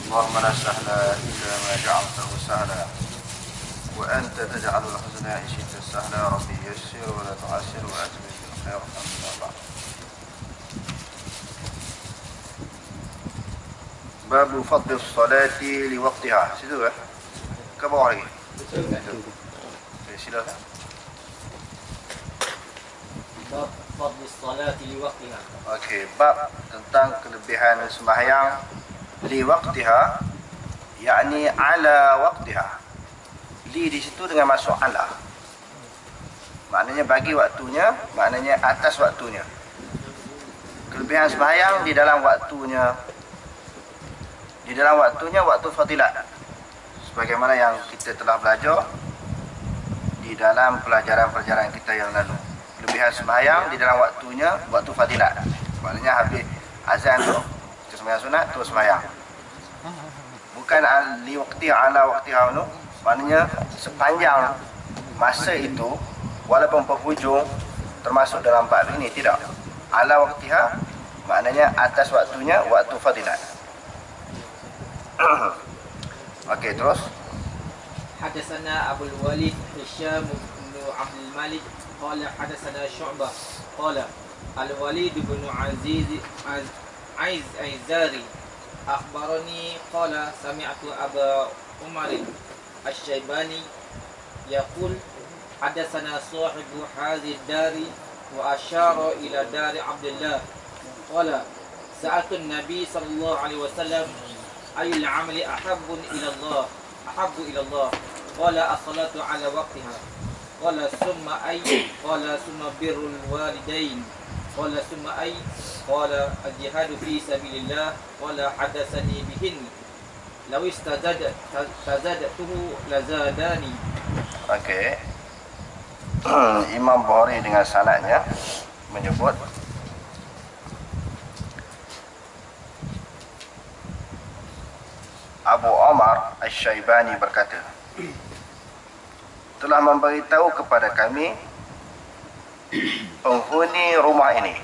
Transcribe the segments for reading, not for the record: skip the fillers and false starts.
اللهم لا سهل إلا ما جعلته سهلا وأنت تجعل الحزن إن شئت سهلا. يا ربي يسر ولا تعسر وأتمم بالخير. أما بعد. باب فضل الصلاة لوقتها. Situ ya? Ke bawah lagi? Okay, silakan. Bab fadli salati li waqtiha. Okey, bab tentang kelebihan sembahyang li waqtiha, yakni ala waqtiha. Li di situ dengan masuk ala. Maknanya bagi waktunya, maknanya atas waktunya. Kelebihan sembahyang di dalam waktunya. Di dalam waktunya waktu fadilat. Sebagaimana yang kita telah belajar di dalam pelajaran-pelajaran kita yang lalu. Kelebihan sembahyang di dalam waktunya waktu fadilat. Maknanya habis azan tu kita sembahyang sunat terus sembahyang. Bukan li waqti ala waqtiha tu. Maknanya sepanjang masa itu walaupun penghujung termasuk dalam bab ini, tidak. Ala waqtiha maknanya atas waktunya waktu fadilat. Okey, terus. Hadatsana Abu Walid Hisham bin Abdul Malik qala hadatsana Syu'bah qala Al-Walid bin Aizari akhbarani qala sami'tu Aba Umar Asy-Syaibani yaqul hadatsana sahibu hadhihi ad-dari wa asyara ila dari Abdullah qala sa'altu an-nabi sallallahu alaihi wasallam ayul 'amali ahabbu ila Allah qala as-salatu ala waqtiha qala summa ay qala summa birrul walidain qala summa ay qala al-jihadu fi sabilillah qala hadatsani bihin law istazadtuhu lazadani. Okey. Imam Bukhari dengan sanadnya menyebut Abu Umar Asy-Syaibani berkata, telah memberitahu kepada kami penghuni rumah ini,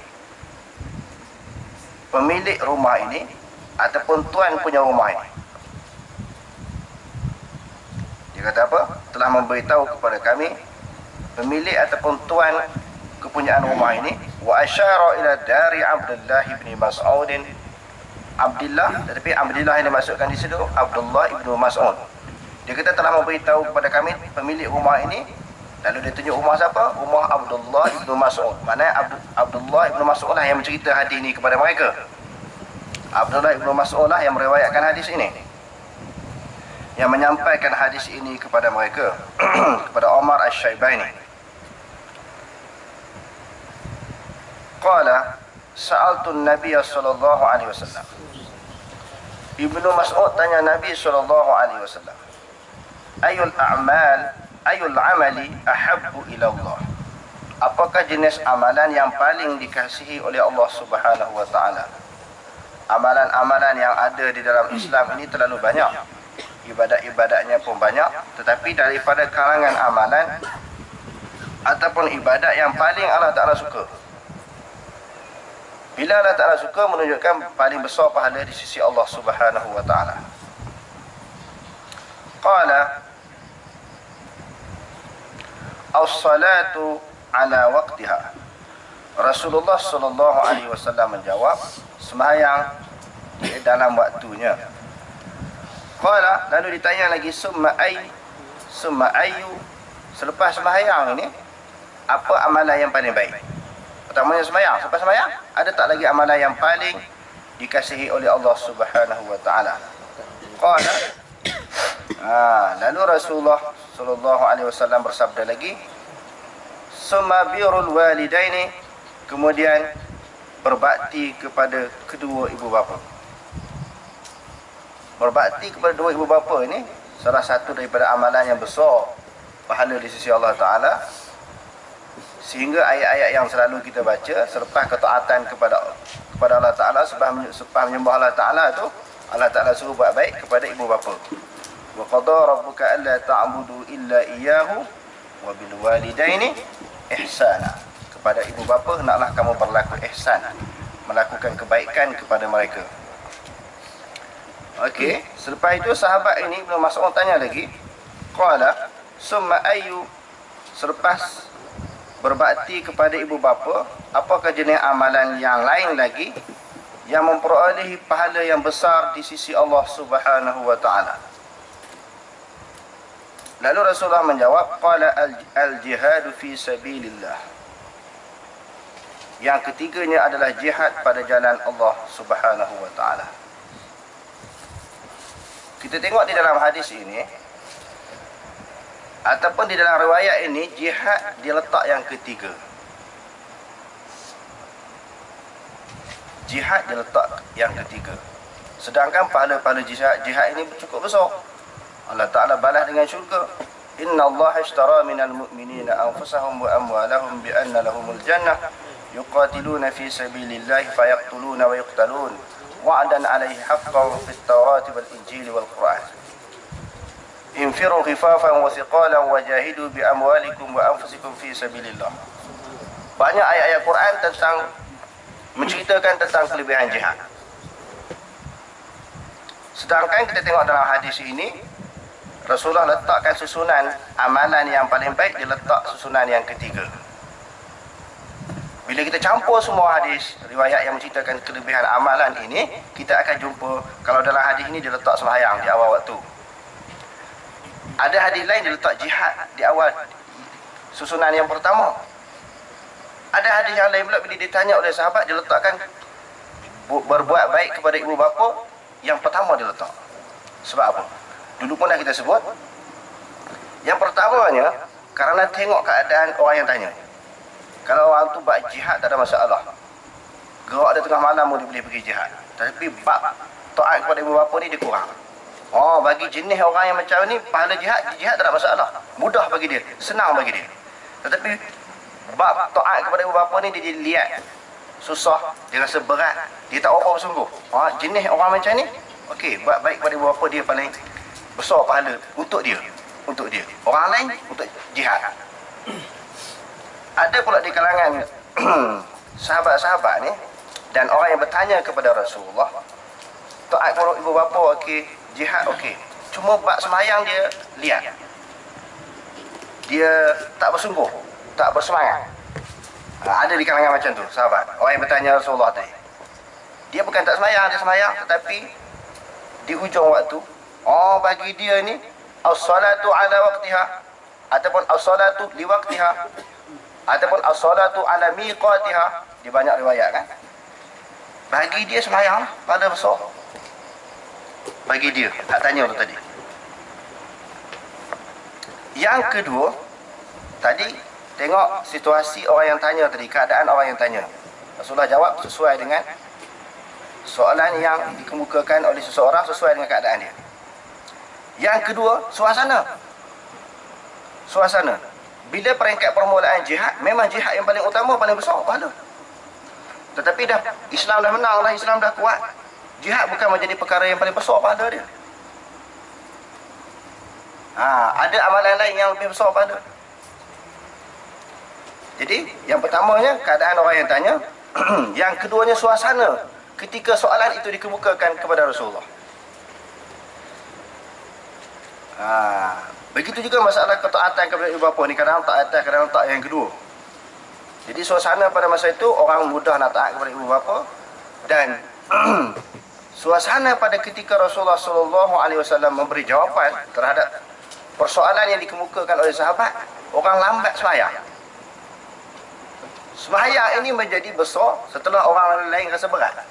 pemilik rumah ini ataupun tuan punya rumah ini. Dia kata apa? Telah memberitahu kepada kami pemilik ataupun tuan kepunyaan rumah ini, wa asyara ila dari Abdullah bin Mas'ud. Abdullah, tetapi Abdullah yang dimaksudkan di situ Abdullah ibnu Mas'ud. Dia kata telah memberitahu kepada kami pemilik rumah ini, lalu dia tunjuk rumah siapa? Rumah Abdullah ibnu Mas'ud. Maknanya Abdullah ibnu Mas'ud lah yang mencerita hadis ini kepada mereka. Abdullah ibnu Mas'ud lah yang meriwayatkan hadis ini, yang menyampaikan hadis ini kepada mereka kepada Umar Asy-Syaibani. Qala sa'altu an-nabiy sallallahu alaihi wasallam. Ibnu Mas'ud tanya Nabi sallallahu alaihi wasallam, ayul amali ahabbu ila Allah? Apakah jenis amalan yang paling dikasihi oleh Allah Subhanahu wa taala? Amalan-amalan yang ada di dalam Islam ini terlalu banyak. Ibadat-ibadatnya pun banyak, tetapi daripada kalangan amalan ataupun ibadat yang paling Allah Taala suka, bila Allah Ta'ala suka, menunjukkan paling besar pahala di sisi Allah Subhanahu wa ta'ala. Qala as-salatu ala waqtiha. Rasulullah sallallahu alaihi wasallam menjawab, sembahyang dalam waktunya. Qala, lalu ditanya lagi, summa ayyu, selepas sembahyang ini apa amalan yang paling baik? Pertamanya sembahyang. Selepas sembahyang, ada tak lagi amalan yang paling dikasihi oleh Allah Subhanahu wa taala? Qala, lalu Rasulullah sallallahu alaihi wasallam bersabda lagi, summa birrul walidaini, kemudian berbakti kepada kedua ibu bapa. Berbakti kepada dua ibu bapa ini salah satu daripada amalan yang besar pahala di sisi Allah Taala. Sehingga ayat-ayat yang selalu kita baca selepas ketaatan kepada Allah Ta'ala, selepas menyembah Allah Ta'ala tu, Allah Ta'ala suruh buat baik kepada ibu bapa. Wa qada rabbuka alla ta'budu illa iyyahu wa bil walidaini ihsana. Kepada ibu bapa hendaklah kamu berlaku ihsan, melakukan kebaikan kepada mereka. Okey, selepas itu sahabat ini Ibnu Mas'ud tanya lagi, qala summa ayyu, selepas berbakti kepada ibu bapa, apakah jenis amalan yang lain lagi yang memperolehi pahala yang besar di sisi Allah Subhanahu wa taala? Lalu Rasulullah menjawab, qala al-jihadu fi sabilillah. Yang ketiganya adalah jihad pada jalan Allah Subhanahu wa taala. Kita tengok di dalam hadis ini ataupun di dalam riwayat ini, jihad diletak yang ketiga. Jihad diletak yang ketiga. Sedangkan pahala-pahala jihad ini cukup besar. Allah Ta'ala balas dengan syurga. Inna Allah ishtara minal mu'minina anfusahum wa amwalahum bi anna lahumul jannah yuqatiluna fi sabilillahi fayaqtuluna wa yuqtalun wa'dan alaihi haqqan fit tawrati wal injili wal Qur'an. Infiru khifafan wa thiqalan wa jahidu bi amwalikum wa anfusikum fi sabilillah. Banyak ayat-ayat Quran tentang menceritakan tentang kelebihan jihad. Sedangkan kita tengok dalam hadis ini, Rasulullah letakkan susunan amalan yang paling baik, dia letak susunan yang ketiga. Bila kita campur semua hadis riwayat yang menceritakan kelebihan amalan ini, kita akan jumpa kalau dalam hadis ini dia letak sembahyang di awal waktu. Ada hadis lain dia letak jihad di awal susunan yang pertama. Ada hadis yang lain pula bila ditanya oleh sahabat, dia letakkan berbuat baik kepada ibu bapa yang pertama dia letak. Sebab apa? Dulu pun dah kita sebut. Yang pertamanya, kerana tengok keadaan orang yang tanya. Kalau orang tu buat jihad tak ada masalah. Gerak dia tengah malam pun dia boleh pergi jihad. Tapi bab taat kepada ibu bapa ni dia kurang. Oh, bagi jenis orang yang macam ni, pahala jihad tak ada masalah. Mudah bagi dia, senang bagi dia. Tetapi bab taat kepada ibu bapa ni dia lihat susah, dia rasa berat, dia tak apa bersungguh. Jenis orang macam ni, okey, buat baik kepada ibu bapa dia paling besar pahala untuk dia. Untuk dia. Orang lain untuk jihad. Ada pula di kalangan sahabat-sahabat ni dan orang yang bertanya kepada Rasulullah, taat kepada ibu bapa okey, jihad okey, cuma bab sembahyang dia lihat, dia tak bersungguh, tak bersemangat. Ada di kalangan macam tu sahabat, orang yang bertanya Rasulullah tadi, dia bukan tak sembahyang, dia sembahyang, tetapi di hujung waktu, bagi dia ni as-salatu ala waqtiha, ataupun as-salatu li waqtiha, ataupun as-salatu ala miqatiha. Dia banyak riwayat kan, bagi dia sembahyang pada besar. Bagi dia, tak tanya tu tadi. Yang kedua, tadi tengok situasi orang yang tanya tadi, keadaan orang yang tanya. Rasulullah jawab sesuai dengan soalan yang dikemukakan oleh seseorang, sesuai dengan keadaan dia. Yang kedua, suasana. Suasana. Bila peringkat permulaan jihad, memang jihad yang paling utama, paling besar pahala. Tetapi dah Islam dah menang lah, Islam dah kuat, jihad bukan menjadi perkara yang paling besar pahala dia. Ada amalan lain yang lebih besar pahala. Jadi, yang pertamanya keadaan orang yang tanya. Yang keduanya suasana ketika soalan itu dikemukakan kepada Rasulullah. Begitu juga masalah ketaatan kepada ibu bapa ni, kadang tak atas, kadang tak yang kedua. Jadi suasana pada masa itu orang mudah nak taat kepada ibu bapa, dan suasana pada ketika Rasulullah SAW memberi jawapan terhadap persoalan yang dikemukakan oleh sahabat, orang lambat sembahyang. Sembahyang ini menjadi besar setelah orang lain rasa berat.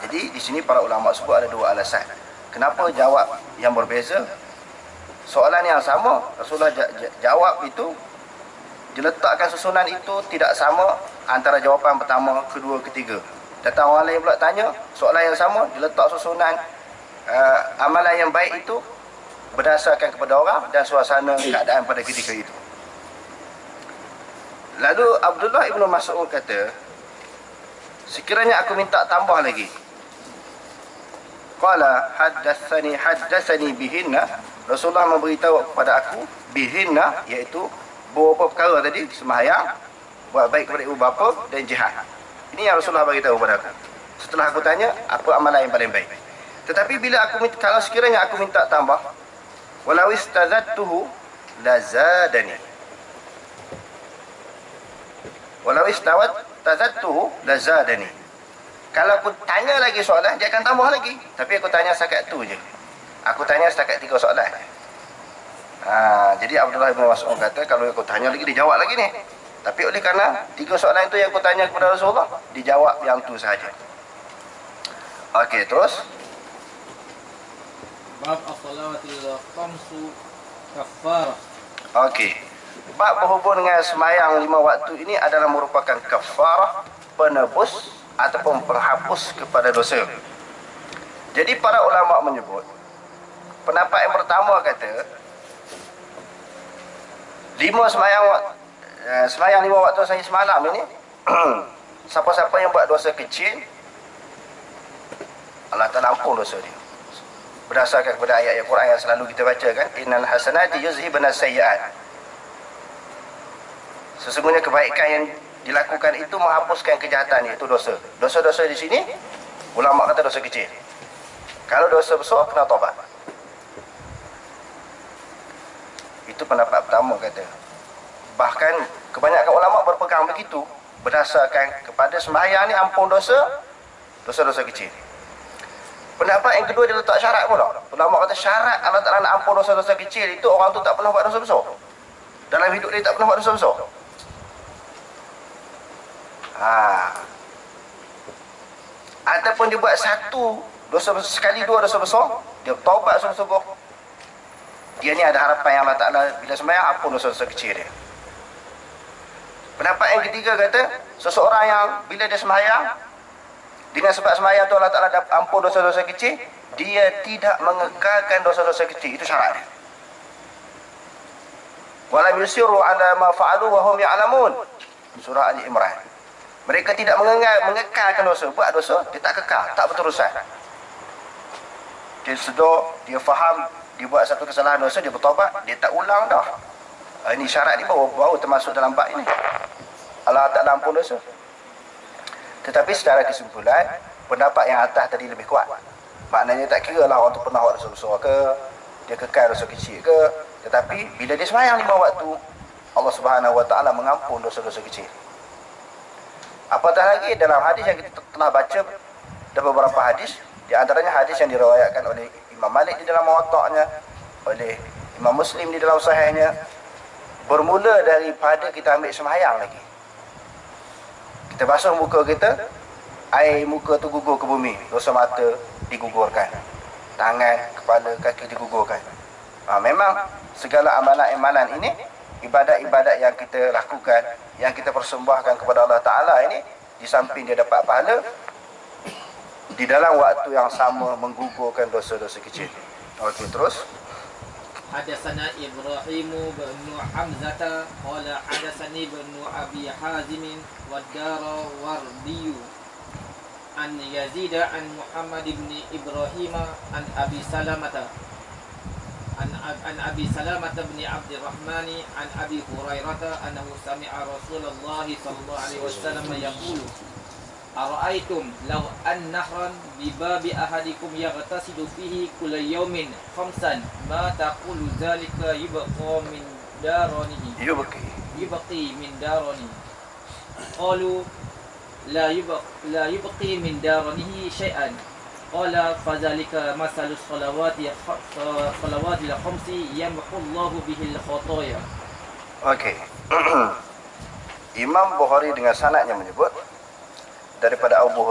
Jadi di sini para ulama sebut ada dua alasan. Kenapa jawab yang berbeza? Soalan yang sama, Rasulullah jawab itu, diletakkan susunan itu tidak sama antara jawapan pertama, kedua, ketiga. Datang orang lain pula tanya soalan yang sama, diletak susunan amalan yang baik itu berdasarkan kepada orang dan suasana keadaan pada ketika itu. Lalu Abdullah ibnu Mas'ud kata, sekiranya aku minta tambah lagi, qala haddatsani bihinna, Rasulullah memberitahu kepada aku bihinna, iaitu beberapa perkara tadi, sembahyang, buat baik kepada ibu bapa dan jihad. Ini yang Rasulullah bagi tahu kepada aku. Setelah aku tanya, apa amalan yang paling baik. Tetapi bila kalau sekiranya aku minta tambah, walau istazadtuhu lazadani. Walau istazadtuhu lazadani. Kalau aku tanya lagi soalan, dia akan tambah lagi. Tapi aku tanya setakat tu je. Aku tanya setakat 3 soalan. Jadi Abdullah bin Mas'ud kata, kalau aku tanya lagi, dia jawab lagi ni. Tapi oleh kerana 3 soalan itu yang aku tanya kepada Rasulullah, dijawab yang tu sahaja. Okey, terus. Bab as-salawatil khamsu kaffarah. Okey. Bab berhubung dengan semayang 5 waktu ini adalah merupakan kafarah, penebus ataupun penghapus kepada dosa. Jadi para ulama menyebut, pendapat yang pertama kata, 5 waktu saya semalam ini, siapa-siapa yang buat dosa kecil, Allah Ta'ala ampun dosa dia. Berdasarkan kepada ayat-ayat Quran yang selalu kita baca kan, innal hasanati yuzhibna sayyi'at. Sesungguhnya kebaikan yang dilakukan itu menghapuskan kejahatan, iaitu dosa. Dosa-dosa di sini ulama kata dosa kecil. Kalau dosa besar kena taubat. Itu pendapat pertama kata. Bahkan kebanyakan ulama berpegang begitu, berdasarkan kepada sembahyang ni ampun dosa-dosa kecil. Pendapat yang kedua dia letak syarat pula. Ulama kata syarat Allah Ta'ala nak ampun dosa-dosa kecil itu orang tu tak pernah buat dosa besar. Dalam hidup dia tak pernah buat dosa besar. Ataupun dia buat satu dosa besar, sekali 2 dosa besar, dia taubat sungguh-sungguh. Dia ni ada harapan yang Allah Ta'ala bila sembahyang ampun dosa-dosa kecil dia. Pendapat yang ketiga kata, seseorang yang bila dia sembahyang, dengan sebab sembahyang tu Allah Ta'ala ampun dosa-dosa kecil, dia tidak mengekalkan dosa-dosa kecil. Itu syarat dia. Walam yusiru ala ma fa'alu wa hum ya'lamun. Surah Ali Imran. Mereka tidak mengekalkan dosa. Buat dosa, dia tak kekal, tak berterusan. Dia sedar, dia faham, dia buat satu kesalahan dosa, dia bertaubat, dia tak ulang dah. Ini syarat dia baru termasuk dalam bab ini. Allah Ta'ala ampun dosa. Tetapi secara kesimpulan, pendapat yang atas tadi lebih kuat. Maknanya tak kira lah orang tu pernah buat dosa besar ke, dia kekal dosa kecil ke. Tetapi bila dia sembahyang 5 waktu, Allah Subhanahu Wa Ta'ala mengampun dosa-dosa kecil. Apatah lagi dalam hadis yang kita telah baca, ada beberapa hadis, di antaranya hadis yang diriwayatkan oleh Imam Malik di dalam Muwatta'nya, oleh Imam Muslim di dalam Sahihnya, bermula daripada kita ambil sembahyang lagi. Kita basuh muka kita, air muka tu gugur ke bumi, dosa mata digugurkan, tangan, kepala, kaki digugurkan. Memang segala amalan-amalan ini, ibadat-ibadat yang kita lakukan, yang kita persembahkan kepada Allah Ta'ala ini, di samping dia dapat pahala, di dalam waktu yang sama menggugurkan dosa-dosa kecil. Okey, terus. Hadatsana Ibrahim bin Hamzah qala hadatsani bin Abi Hazim wa Darawardi an Yazid an Muhammad bin Ibrahim an Abi Salamah an Abi Salamah bin Abdurrahman an Abi Hurairah annahu sami'a Rasulullah sallallahu alaihi wasallam yaqulu ara'aytum law an nahran bi babi ahadikum yaghtasilu fihi kulla yawmin khamsan ma taqulu zalika yubqa min daranihi yubqi min daranihi qalu la yubqi min daranihi shay'an qala fadzalika masalu salawati al-khamsi yamhu Allahu bihi al-khataya. Okey. Imam Bukhari dengan sanadnya menyebut daripada Abu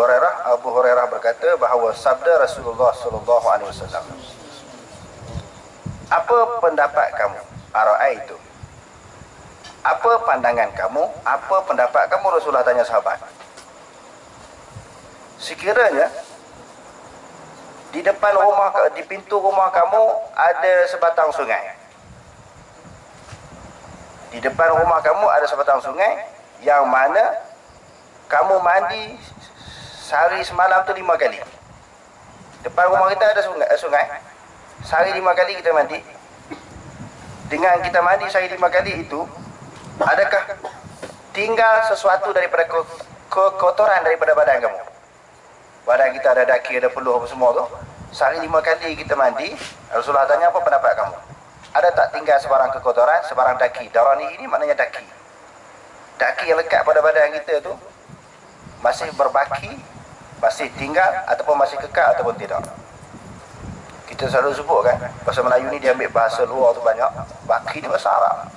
Hurairah berkata bahawa sabda Rasulullah sallallahu alaihi wasallam, apa pendapat kamu? Ara'aitu. Apa pandangan kamu? Apa pendapat kamu? Rasulullah tanya sahabat. Sekiranya di depan rumah, di pintu rumah kamu ada sebatang sungai. Di depan rumah kamu ada sebatang sungai yang mana kamu mandi sehari semalam tu 5 kali. Depan rumah kita ada sungai. Sehari 5 kali kita mandi. Dengan kita mandi sehari 5 kali itu, adakah tinggal sesuatu daripada kotoran daripada badan kamu? badan kita ada daki, ada peluh apa semua tu, sehari 5 kali kita mandi. Rasulullah tanya, apa pendapat kamu? Ada tak tinggal sebarang kekotoran, sebarang daki? Darani ini maknanya daki. Daki yang lekat pada badan kita tu masih berbaki, masih tinggal ataupun masih kekal ataupun tidak. Kita selalu sebut kan, bahasa Melayu ni dia ambil bahasa luar tu banyak. Baki ni bahasa Arab.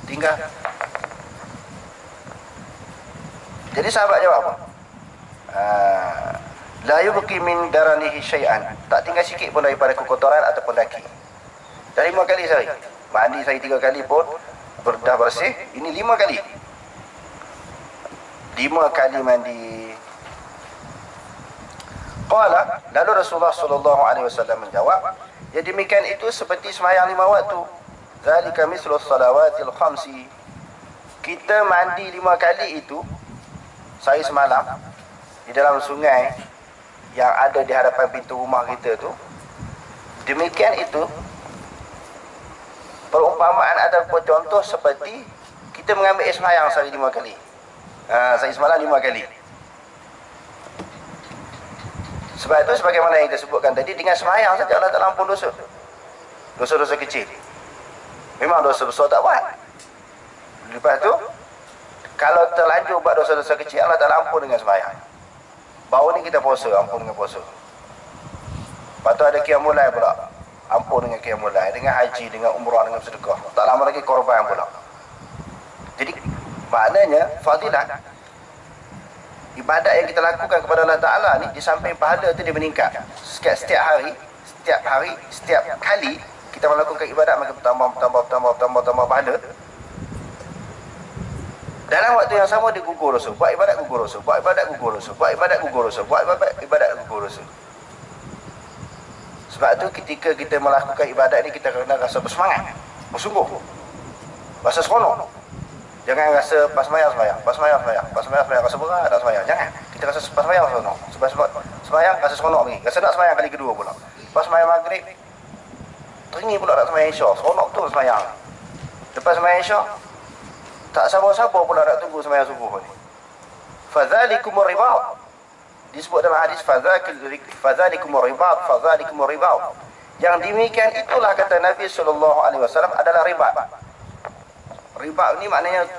Tinggal. Jadi sahabat jawab apa? La yubqi min daranihi syai'an. Tak tinggal sikit pun daripada kekotoran ataupun daki. Dari 5 kali sehari. Mandi saya 3 kali pun dah bersih. Ini 5 kali. 5 kali mandi. Qala, lalu Rasulullah sallallahu alaihi wasallam menjawab, ya demikian itu seperti sembahyang 5 waktu. Zalika mislu salawatil khamsi. Kita mandi 5 kali itu sehari semalam di dalam sungai yang ada di hadapan pintu rumah kita tu. Demikian itu perumpamaan ataupun contoh seperti kita mengambil sembahyang sehari 5 kali. Sehari semalam 5 kali. Sebab itu sebagaimana yang kita sebutkan tadi, dengan sembahyang saja Allah Ta'ala ampun dosa. Dosa-dosa kecil. Memang dosa besar tak buat. Lepas tu, kalau terlanjur buat dosa-dosa kecil, Allah Ta'ala ampun dengan sembahyang. Baru ni kita puasa, ampun dengan puasa. Lepas tu ada qiyamul lail pula, ampun dengan qiyamul lail, dengan haji, dengan umrah, dengan sedekah. Tak lama lagi korban pula. Jadi maknanya fadilah ibadat yang kita lakukan kepada Allah Ta'ala ni, di samping pahala tu dia meningkat. Setiap hari, setiap kali kita melakukan ibadat, maka bertambah pahala. Dalam waktu yang sama dia gugur dosa. Buat ibadat gugur dosa, buat ibadat gugur dosa, buat ibadat gugur dosa, buat ibadat gugur dosa. Sebab tu ketika kita melakukan ibadat ni, kita kena rasa bersemangat, bersungguh, rasa seronok. Jangan rasa pas sembahyang, rasa berat tak sembahyang. Jangan. Kita rasa pas sembahyang seronok. Sebab sembahyang rasa seronok lagi. Rasa nak sembahyang kali kedua pula. Pas sembahyang maghrib, teringin pula nak sembahyang isyak. Seronok betul sembahyang. Lepas sembahyang isyak, tak sabar-sabar pula nak tunggu sembahyang subuh ni. Fadzalikumur ribat. Disebut dalam hadis fadzalikumur ribat. Yang demikian itulah kata Nabi SAW adalah ribat. Ribat ni maknanya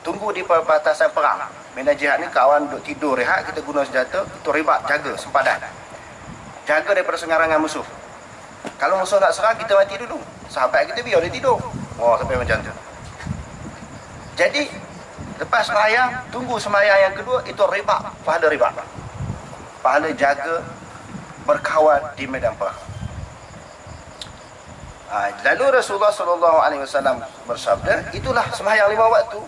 tunggu di perbatasan perang. Medan jihad ni kawan duduk tidur rehat, kita guna senjata, itu ribat, jaga, sempadan. Jaga daripada sengarangan musuh. Kalau musuh nak serang, kita mati dulu. Sahabat kita biar dia tidur. Sampai macam tu. Jadi lepas sembahyang, tunggu sembahyang yang kedua, itu ribat, pahala ribat. Pahala jaga berkawan di medan perang. Lalu Rasulullah SAW bersabda, itulah sembahyang 5 waktu,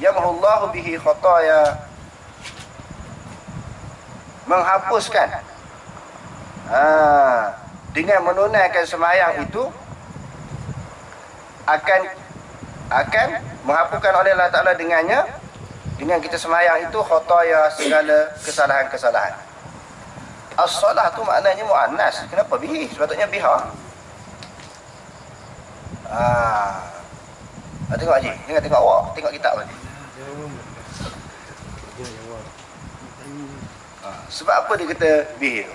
yamhullahu bihi khataya, menghapuskan dengan menunaikan sembahyang itu akan menghapuskan oleh Allah Ta'ala dengannya, dengan kita sembahyang itu, khataya, segala kesalahan-kesalahan. As-salah tu maknanya mu'annas. Kenapa bihi? Sepatutnya biha. Tengok Haji, tengok awak, tengok kitab tadi. Sebab apa dia kata bihi tu?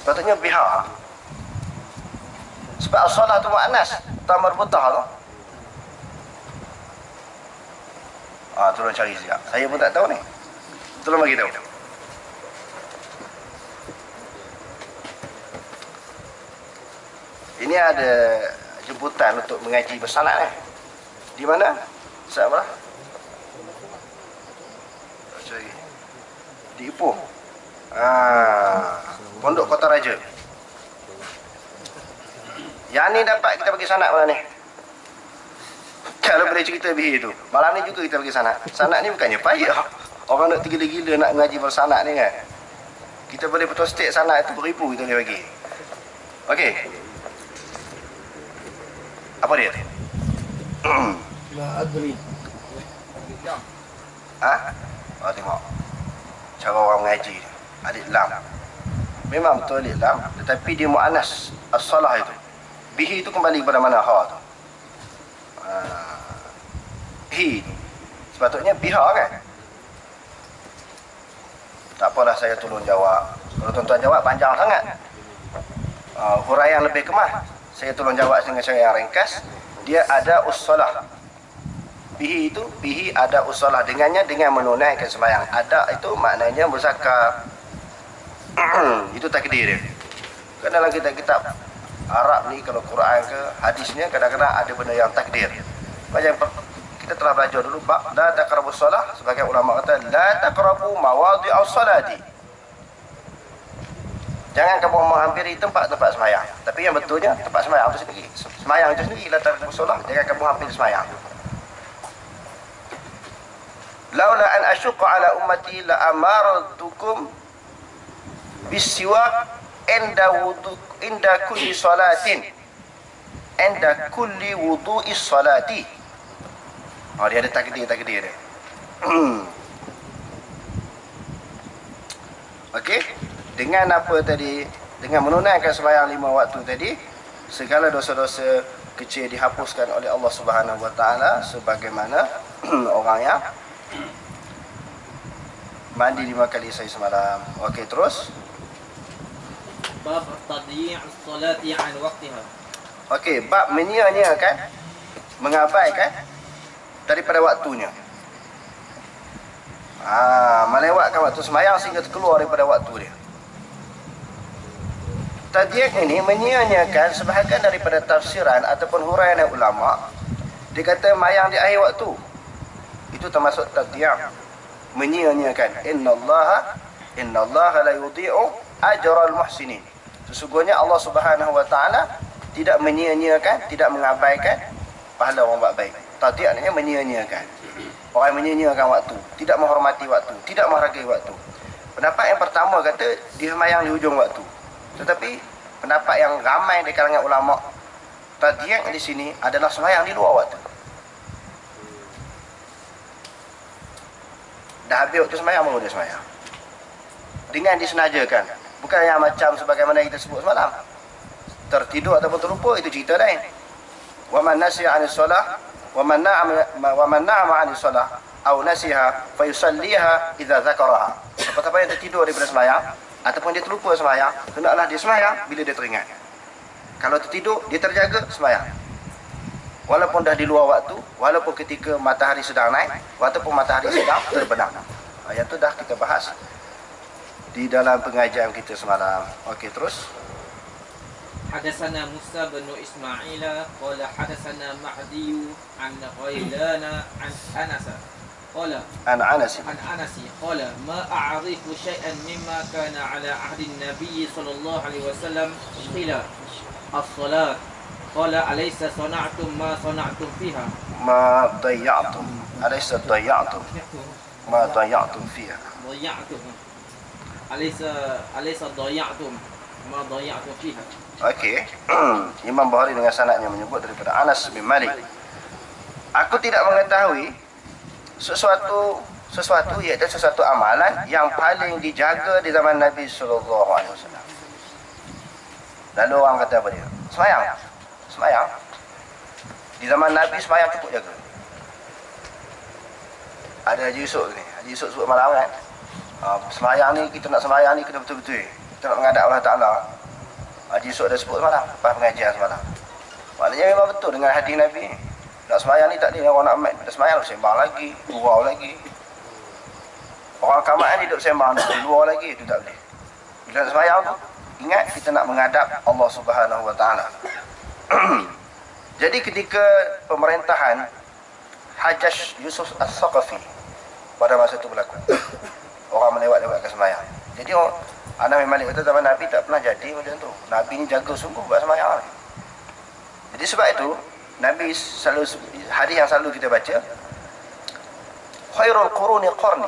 Sepatutnya biha. Sebab as-salah tu mu'annas, tak marbutah tu. Tolong cari sekejap. Saya pun tak tahu ni. Tolong bagi tahu. Ini ada jemputan untuk mengaji bersanad di mana? Ustaz apa? Cari. Di Ipoh. Pondok Kota Raja. Yang ni dapat kita bagi sanad malam ni. Kalau boleh cerita bihi tu. Malam ni juga kita bagi sanad. Sanad ni bukannya payah. Orang nak gila-gila nak mengaji bersanad ni kan. Kita boleh betul state sanad tu beribu kita boleh bagi. Okey. Apa dia? La adri. Tengok. Cara orang mengaji. Alif lam. Memang betul alif lam, tetapi dia mu'annas as-salah itu. Bihi itu kembali kepada mana ha tu. Hi. Sepatutnya biha kan? Tak apalah saya tolong jawab. Kalau tuan-tuan jawab panjang sangat. Huraian lebih kemas. Saya tolong jawab dengan cara yang ringkas. Dia ada ussalah. Bihi itu, bihi ada ussalah. Dengannya, dengan menunaikan sembahyang. Ada itu maknanya berzakar. Itu takdir dia. Kan dalam kitab-kitab Arab ni, kalau Quran ke hadisnya, kadang-kadang ada benda yang takdir. Macam kita telah belajar dulu bab la taqrabus solah, sebagai ulama kata la taqrabu mawadhi'us salati. Jangan kamu menghampiri tempat-tempat sembahyang. Tapi yang betulnya tempat sembahyang itu sendiri. Sembahyang itu sendiri la taqrabus solah, jangan kamu hampiri sembahyang. Laula an asyqa ala ummati la amartukum bisiwak inda kulli salatin. Inda kulli wudu'is salati. Dia ada takdir dia. Okey, dengan apa tadi? Dengan menunaikan sembahyang 5 waktu tadi, segala dosa-dosa kecil dihapuskan oleh Allah Subhanahu Wa Taala, sebagaimana orang yang mandi 5 kali semalam. Okey, terus. Bab tadyi'us salati 'an waqtiha. Okey, bab menyia-nyiakan, mengabaikan daripada waktunya. Melewatkan waktu sembahyang sehingga terkeluar daripada waktu dia. Tadyi' ini menyia-nyiakan sebahagian daripada tafsiran ataupun huraian ulama. Dia kata mayang di akhir waktu. Itu termasuk tadyi', menyia-nyiakan. Innallaha la yudhi'u ajral muhsinin. Sesungguhnya Allah Subhanahu Wa Taala tidak menyia-nyiakan, tidak mengabaikan pahala orang buat baik. Tadyi' artinya menyia-nyiakan. Orang menyia-nyiakan waktu, tidak menghormati waktu, tidak menghargai waktu. Pendapat yang pertama kata dia sembahyang di hujung waktu. Tetapi pendapat yang ramai di kalangan ulama, tadyi' di sini adalah sembahyang di luar waktu. Dah habis waktu sembahyang baru dia sembahyang. Dengan disenajakan. Bukan yang macam sebagaimana kita sebut semalam. Tertidur ataupun terlupa, itu cerita lain. Wa man nasiya 'anis solah wa man na'ama 'anis solah aw nasiha fa yusalliha idza dzakaraha. Siapa yang tertidur daripada sembahyang ataupun dia terlupa sembahyang, hendaklah dia sembahyang bila dia teringat. Kalau tertidur, dia terjaga sembahyang. Walaupun dah di luar waktu, walaupun ketika matahari sedang naik, walaupun matahari sedang terbenam. Yang tu dah kita bahas di dalam pengajian kita semalam. Okey, terus. Hadatsana Musa bin Ismail qala hadatsana Mahdi an Ghailana an Anas qala An Anas qala ma a'rifu shay'an mimma kana ala ahdi an-nabiy sallallahu alaihi wasallam qila as-salat qala alaysa sana'tum ma sana'tum fiha ma dayya'tum alaysa dayya'tum ma dayya'tum fiha dayya'tum alaysa dayya'tum ma dayya'tum fiha. Okey. Imam Bukhari dengan sanadnya menyebut daripada Anas bin Malik. Aku tidak mengetahui sesuatu iaitu sesuatu amalan yang paling dijaga di zaman Nabi sallallahu alaihi wasallam. Lalu orang kata apa dia? Sembahyang. Di zaman Nabi sembahyang cukup jaga. Ada Haji Yusuf ni. Haji Yusuf sebut malam kan. Sembahyang ni, kita nak sembahyang ni kena betul-betul. Kita nak menghadap Allah Ta'ala. Haji Yusuf dah sebut semalam, lepas pengajian semalam. Maknanya memang betul dengan hadis Nabi. Nak sembahyang ni tak ada orang nak amat. Nak sembahyang sembang lagi, gurau lagi. Orang kamat ni duduk sembang di luar lagi, itu tak boleh. Bila nak sembahyang tu, ingat kita nak menghadap Allah Subhanahu Wa Taala. Jadi ketika pemerintahan Hajjaj Yusuf As-Saqafi pada masa itu berlaku, orang melewat-lewatkan sembahyang. Jadi Anas bin Malik kata zaman Nabi tak pernah jadi macam tu. Nabi ni jaga sungguh buat sembahyang. Jadi sebab itu Nabi selalu, hadis yang selalu kita baca, khairul quruni qarni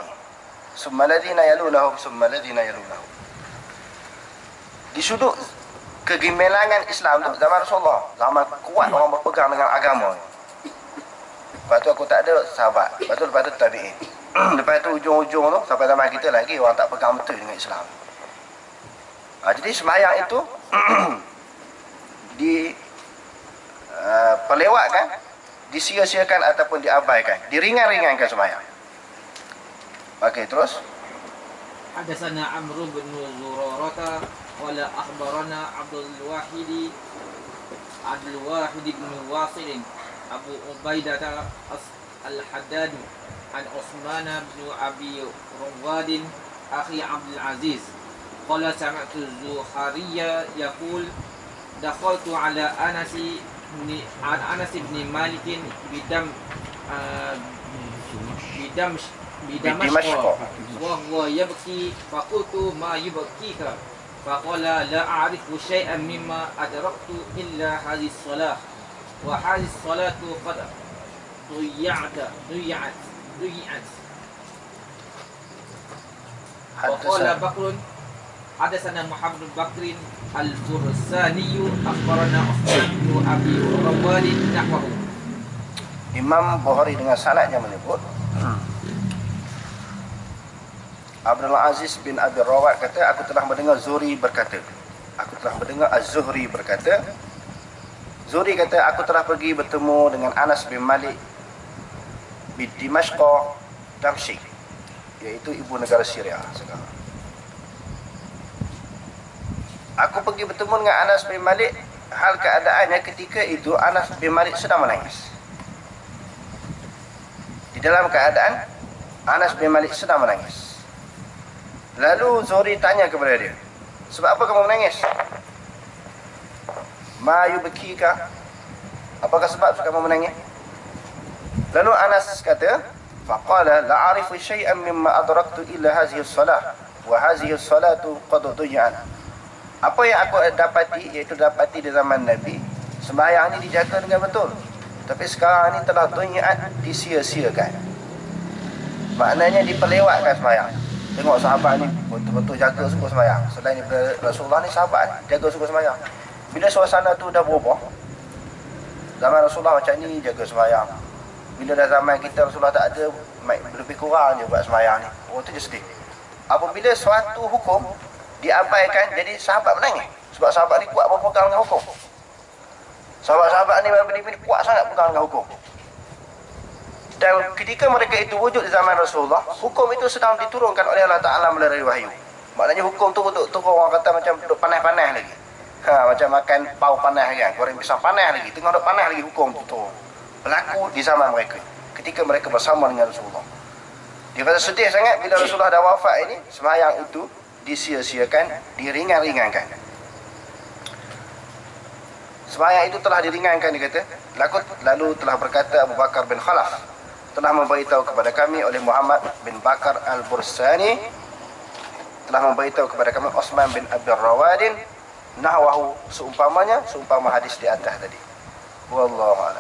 summa alladhina yalunahum summa alladhina yalunahum. Di sudut kegemilangan Islam tu zaman Rasulullah, zaman kuat orang berpegang dengan agama. Lepas tu aku tak ada sahabat, lepas tu tabi'in. Lepas tu ujung-ujung tu sampai zaman kita lagi orang tak pegang betul dengan Islam. Jadi sembahyang itu perlewatkan, disia-siakan ataupun diabaikan, diringan-ringankan sembahyang. Okey, terus. حدثنا عمرو بن زرارة قال أخبرنا عبد الواحد بن واصل أبو عبيدة الحداد عن عثمان بن أبي رواد أخي عبد العزيز قال سمعت الزهري يقول دخلت على أنس بن مالك بدمشق وهو يبكي فقلت ما يبكيك فقال لا أعرف شيئا مما أدركت إلا هذه الصلاة وهذه الصلاة قد ضيعت وقال بكر حدثنا محمد بن بكر الفرساني أخبرنا عثمان بن أبي رواد نحوه. Imam Bukhari dengan sanadnya menyebut Abdul Aziz bin Abi Rawat kata, aku telah mendengar Zuhri berkata. Aku telah mendengar Az-Zuhri berkata. Zuhri kata, aku telah pergi bertemu dengan Anas bin Malik di Dimashq, Damsyik, iaitu ibu negara Syria sekarang. Aku pergi bertemu dengan Anas bin Malik, hal keadaannya ketika itu Anas bin Malik sedang menangis. Di dalam keadaan Anas bin Malik sedang menangis. Lalu Zuhri tanya kepada dia, sebab apa kamu menangis? Ma yubkika? Apakah sebab kamu menangis? Lalu Anas kata, faqala la a'rifu syai'an mimma adraktu illa hadhihi as-salah wa hadhihi as-salatu qad dhiya'at. Apa yang aku dapati, iaitu dapati di zaman Nabi, sembahyang ini dijaga dengan betul, tapi sekarang ini telah dhiya'at, disia-siakan. Maknanya diperlewatkan sembahyang. Tengok sahabat ni betul-betul jaga sungguh sembahyang. Selain daripada Rasulullah ni, sahabat ni jaga sungguh sembahyang. Bila suasana tu dah berubah, zaman Rasulullah macam ni jaga sembahyang, bila dah zaman kita Rasulullah tak ada, lebih kurang je buat sembahyang ni. Oh, tu je sedih. Apabila suatu hukum diabaikan, jadi sahabat menangis. Sebab sahabat ni kuat berpegang dengan hukum. Sahabat-sahabat ni bini-bini kuat sangat pegang dengan hukum. Dan ketika mereka itu wujud di zaman Rasulullah, hukum itu sedang diturunkan oleh Allah Ta'ala melalui wahyu. Maknanya hukum tu untuk turun, orang kata macam duduk panas-panas lagi. Macam makan pau panas kan, goreng pisang panas lagi, tengah duduk panas lagi hukum tu turun. Berlaku di zaman mereka, ketika mereka bersama dengan Rasulullah. Dia kata sedih sangat bila Rasulullah dah wafat ini, sembahyang itu disia-siakan, diringan-ringankan. Sembahyang itu telah diringankan, dia kata. Lalu telah berkata Abu Bakar bin Khalaf, telah memberitahu kepada kami oleh Muhammad bin Bakar al-Bursani, telah memberitahu kepada kami Utsman bin Abi Rawadin, nahwahu, seumpama hadis di atas tadi. Wallahu a'lam.